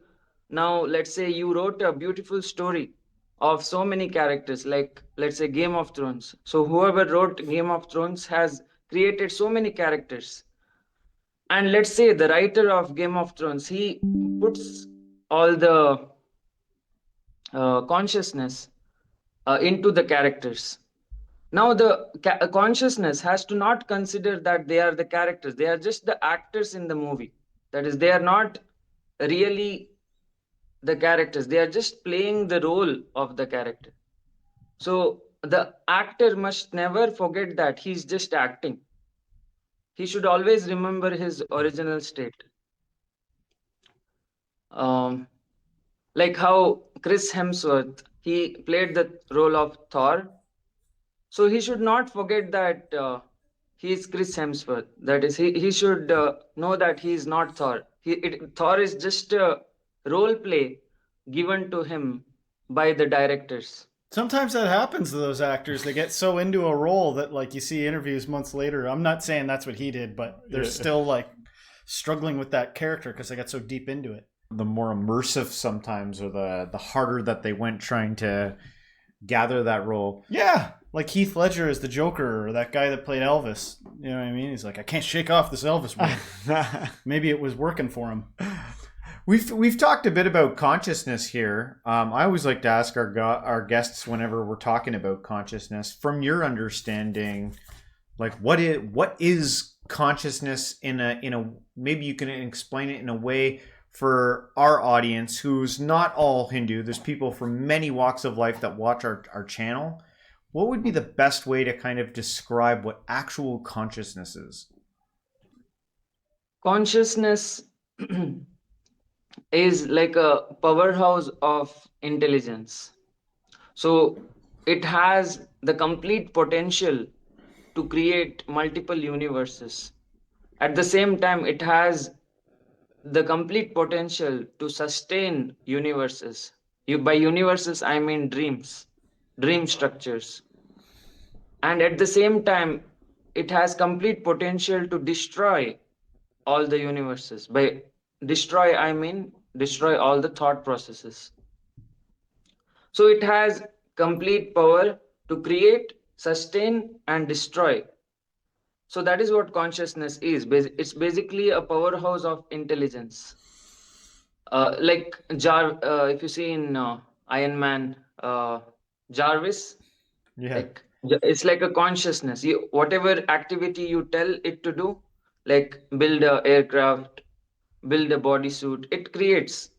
now let's say you wrote a beautiful story of so many characters, like let's say Game of Thrones. So whoever wrote Game of Thrones has created so many characters. And let's say the writer of Game of Thrones, he puts all the consciousness into the characters. Now the consciousness has to not consider that they are the characters. They are just the actors in the movie. That is, they are not really the characters. They are just playing the role of the character. So the actor must never forget that he's just acting. He should always remember his original state. Um, like how Chris Hemsworth, he played the role of Thor. So he should not forget that he is Chris Hemsworth. That is, he should know that he is not Thor. Thor is just a role play given to him by the directors. Sometimes that happens to those actors. They get so into a role that, like, you see interviews months later. I'm not saying that's what he did, but they're still like struggling with that character because they got so deep into it. The more immersive sometimes, or the harder that they went trying to gather that role. Yeah, like Heath Ledger as the Joker, or that guy that played Elvis. You know what I mean? He's like, I can't shake off this Elvis role. Maybe it was working for him. We've talked a bit about consciousness here. I always like to ask our guests whenever we're talking about consciousness, from your understanding, like what is consciousness in a maybe you can explain it in a way for our audience who's not all Hindu. There's people from many walks of life that watch our channel. What would be the best way to kind of describe what actual consciousness is? Consciousness is like a powerhouse of intelligence. So it has the complete potential to create multiple universes. At the same time, it has the complete potential to sustain universes. By universes, I mean dreams, dream structures. And at the same time, it has complete potential to destroy all the universes. By destroy, I mean destroy all the thought processes. So it has complete power to create, sustain, and destroy. So that is what consciousness is. It's basically a powerhouse of intelligence. If you see in Iron Man, Jarvis, Yeah. it's like a consciousness. Whatever activity you tell it to do, like build a aircraft, build a bodysuit, it creates.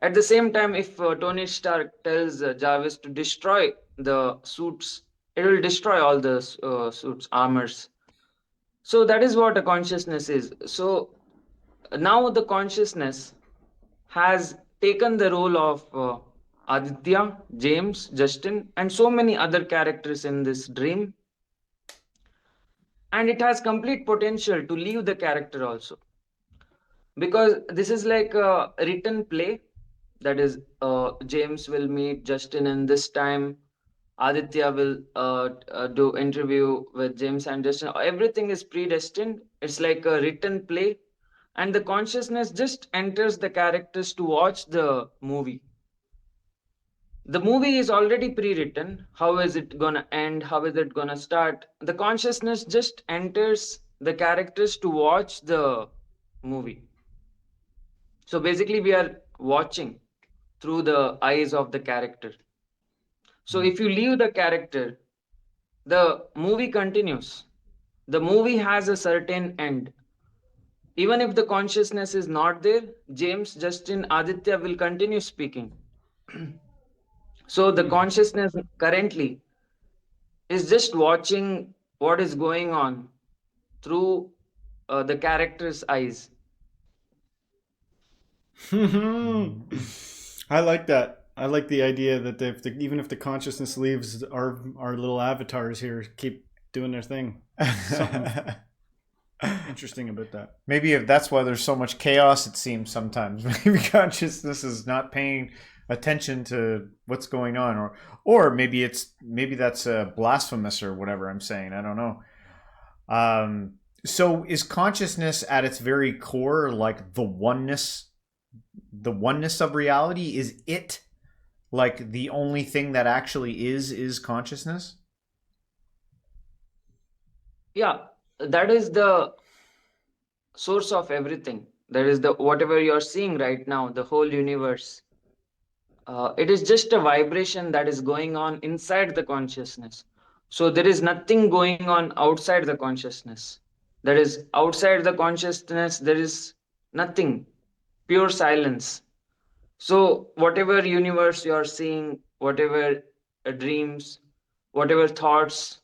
At the same time, if Tony Stark tells Jarvis to destroy the suits, it will destroy all the suits, armors. So that is what a consciousness is. So now the consciousness has taken the role of Aditya, James, Justin, and so many other characters in this dream. And it has complete potential to leave the character also. Because this is like a written play. That is, James will meet Justin in this time. Aditya will do interview with James and Justin. Everything is predestined. It's like a written play. And the consciousness just enters the characters to watch the movie. The movie is already pre-written. How is it gonna end? How is it gonna start? The consciousness just enters the characters to watch the movie. So basically, we are watching through the eyes of the character. So if you leave the character, the movie continues. The movie has a certain end. Even if the consciousness is not there, James, Justin, Aditya will continue speaking. So the consciousness currently is just watching what is going on through the character's eyes. I like that. I like the idea that even if the consciousness leaves, our little avatars here keep doing their thing. Something interesting about that. Maybe if that's why there's so much chaos, it seems sometimes. Maybe consciousness is not paying attention to what's going on, or maybe that's blasphemous or whatever I'm saying. I don't know. So is consciousness at its very core like the oneness of reality? Is it like the only thing that actually is consciousness? Yeah, that is the source of everything. That is the whatever you're seeing right now, the whole universe. It is just a vibration that is going on inside the consciousness. So there is nothing going on outside the consciousness. That is outside the consciousness, there is nothing, pure silence. So whatever universe you are seeing, whatever dreams, whatever thoughts,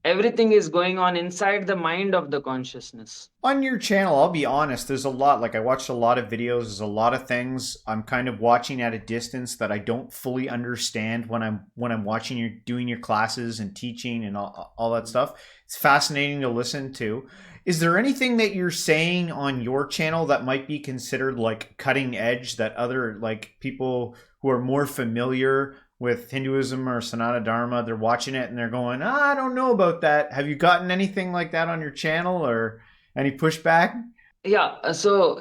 everything is going on inside the mind of the consciousness. On your channel, I'll be honest, there's a lot, like I watched a lot of videos, there's a lot of things I'm kind of watching at a distance that I don't fully understand when I'm watching you doing your classes and teaching and all that stuff. It's fascinating to listen to. Is there anything that you're saying on your channel that might be considered like cutting edge that other like people who are more familiar with Hinduism or Sanatana Dharma, they're watching it and they're going, I don't know about that. Have you gotten anything like that on your channel or any pushback? Yeah, so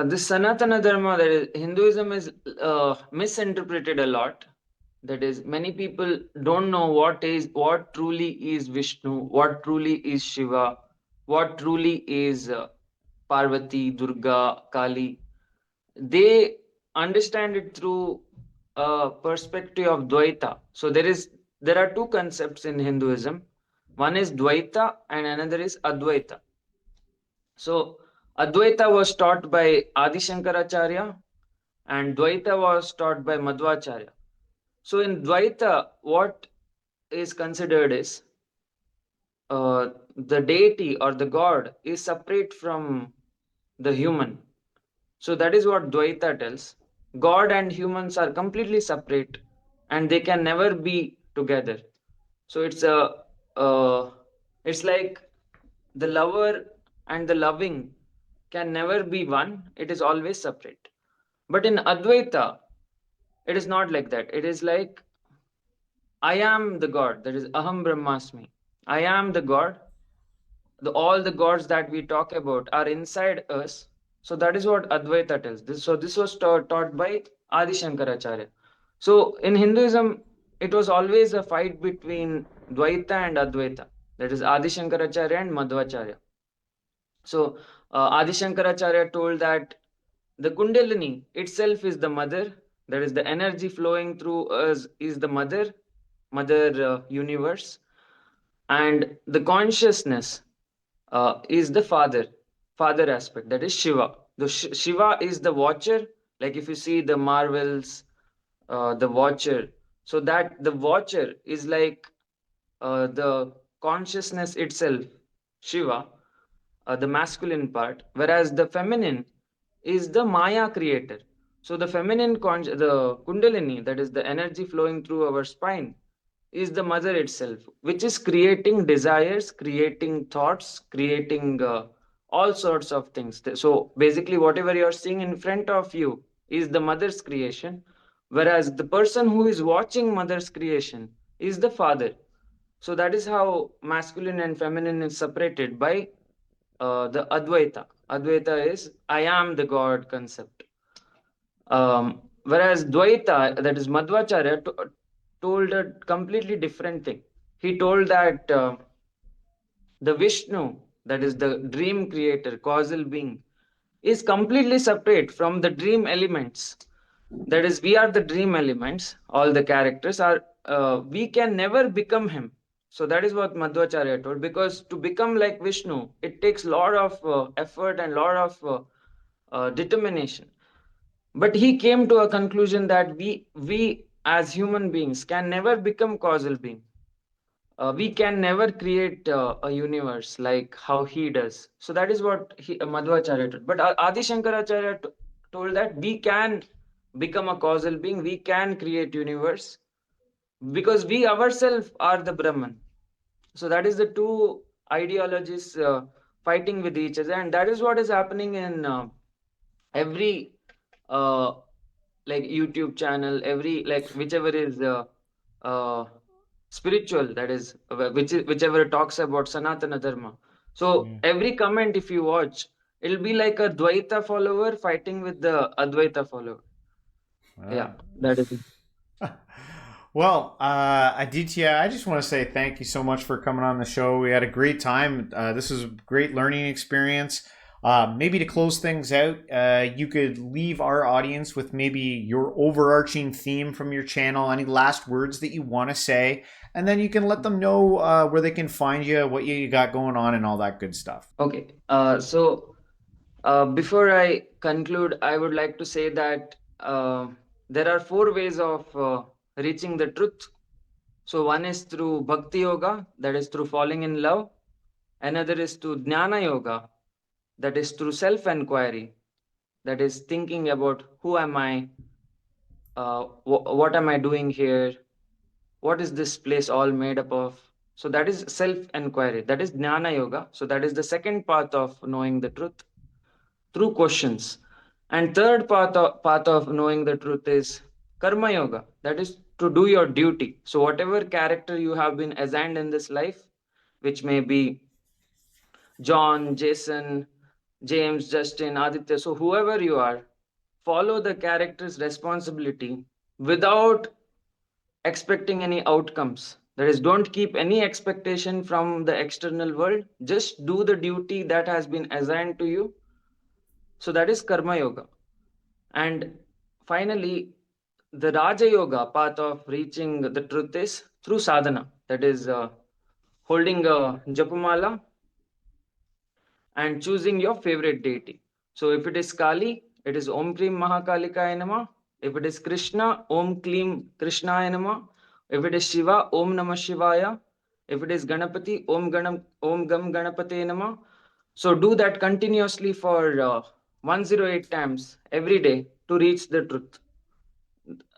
this Sanatana Dharma, that is Hinduism, is misinterpreted a lot. That is, many people don't know what truly is Vishnu, what truly is Shiva, what truly is Parvati, Durga, Kali. They understand it through a perspective of Dvaita. So there are two concepts in Hinduism. One is Dvaita and another is Advaita. So Advaita was taught by Adi Shankaracharya and Dvaita was taught by Madhvacharya. So in Dvaita, what is considered is the deity or the god is separate from the human. So that is what Dvaita tells. God and humans are completely separate and they can never be together. So it's like the lover and the loving can never be one. It is always separate. But in Advaita, it is not like that. It is like I am the God. That is Aham Brahmasmi. I am the God. All the gods that we talk about are inside us. So that is what Advaita tells. This was taught by Adi Shankaracharya. So in Hinduism, it was always a fight between Dvaita and Advaita. That is Adi Shankaracharya and Madhvacharya. So Adi Shankaracharya told that the Kundalini itself is the mother. That is the energy flowing through us is the mother universe, and the consciousness is the father aspect. That is Shiva. The Shiva is the watcher. Like if you see the Marvels, the watcher. So that the watcher is like the consciousness itself, Shiva, the masculine part, whereas the feminine is the Maya creator. So the the Kundalini, that is the energy flowing through our spine, is the mother itself, which is creating desires, creating thoughts, creating all sorts of things. So basically, whatever you're seeing in front of you is the mother's creation, whereas the person who is watching mother's creation is the father. So that is how masculine and feminine is separated by the Advaita. Advaita is I am the God concept. Whereas Dvaita, that is Madhvacharya, told a completely different thing. He told that the Vishnu, that is the dream creator, causal being, is completely separate from the dream elements. That is, we are the dream elements. All the characters are. We can never become him. So that is what Madhvacharya told. Because to become like Vishnu, it takes a lot of effort and a lot of determination. But he came to a conclusion that we as human beings can never become causal being. We can never create a universe like how he does. So that is what Madhvacharya told. But Adi Shankaracharya told that we can become a causal being, we can create universe because we ourselves are the Brahman. So that is the two ideologies fighting with each other, and that is what is happening in every uh, like YouTube channel, every like whichever is uh, spiritual, that is whichever talks about Sanatana Dharma. So Yeah. every comment, if you watch, it'll be like a Dvaita follower fighting with the Advaita follower. Yeah, Uh, that is it. well, Aditya, I just want to say thank you so much for coming on the show. We had a great time. This was a great learning experience. Maybe to close things out, you could leave our audience with maybe your overarching theme from your channel, any last words that you want to say, and then you can let them know where they can find you, what you got going on, and all that good stuff. Okay. Before I conclude, I would like to say that there are four ways of reaching the truth. So one is through bhakti yoga, that is through falling in love. Another is through jnana yoga, that is through self inquiry, that is thinking about who am I, what am I doing here, what is this place all made up of. So that is self inquiry, that is jnana yoga. So that is the second path of knowing the truth through questions. And third path of knowing the truth is karma yoga, that is to do your duty. So whatever character you have been assigned in this life, which may be John, Jason, James, Justin, Aditya, so whoever you are, follow the character's responsibility without expecting any outcomes. That is, don't keep any expectation from the external world. Just do the duty that has been assigned to you. So that is karma yoga. And finally, the Raja Yoga path of reaching the truth is through sadhana. That is holding a japamala and choosing your favorite deity. So if it is Kali, it is Om Klim Mahakalikaya Nama. If it is Krishna, Om Klim Krishnaya Nama. If it is Shiva, Om Namah Shivaya. If it is Ganapati, Om Gam Ganapate Nama. So do that continuously for 108 times every day to reach the truth.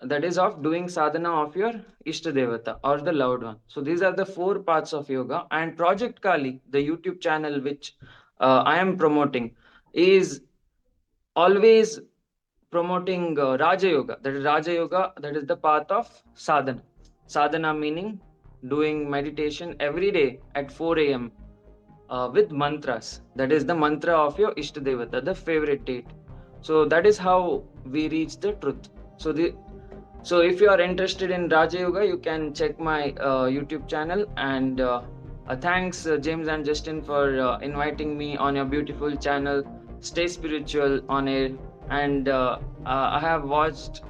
That is of doing sadhana of your Ishta Devata or the loved one. So these are the four parts of yoga. And Project Kali, the YouTube channel which I am promoting, is always promoting Raja Yoga. That is Raja Yoga, that is the path of sadhana. Sadhana meaning doing meditation every day at 4 a.m. With mantras. That is the mantra of your Ishta Devata, the favorite date. So that is how we reach the truth. So if you are interested in Raja Yoga, you can check my YouTube channel. And thanks, James and Justin, for inviting me on your beautiful channel. Stay spiritual on air. And I have watched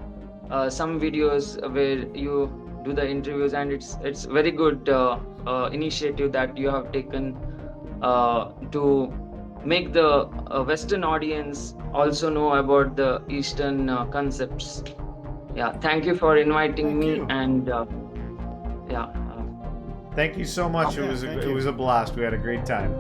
some videos where you do the interviews, and it's very good initiative that you have taken to make the Western audience also know about the Eastern concepts. Yeah, thank you for inviting Thank me. you. And yeah. Thank you so much. Yeah, It thank was you. a blast. We had a great time.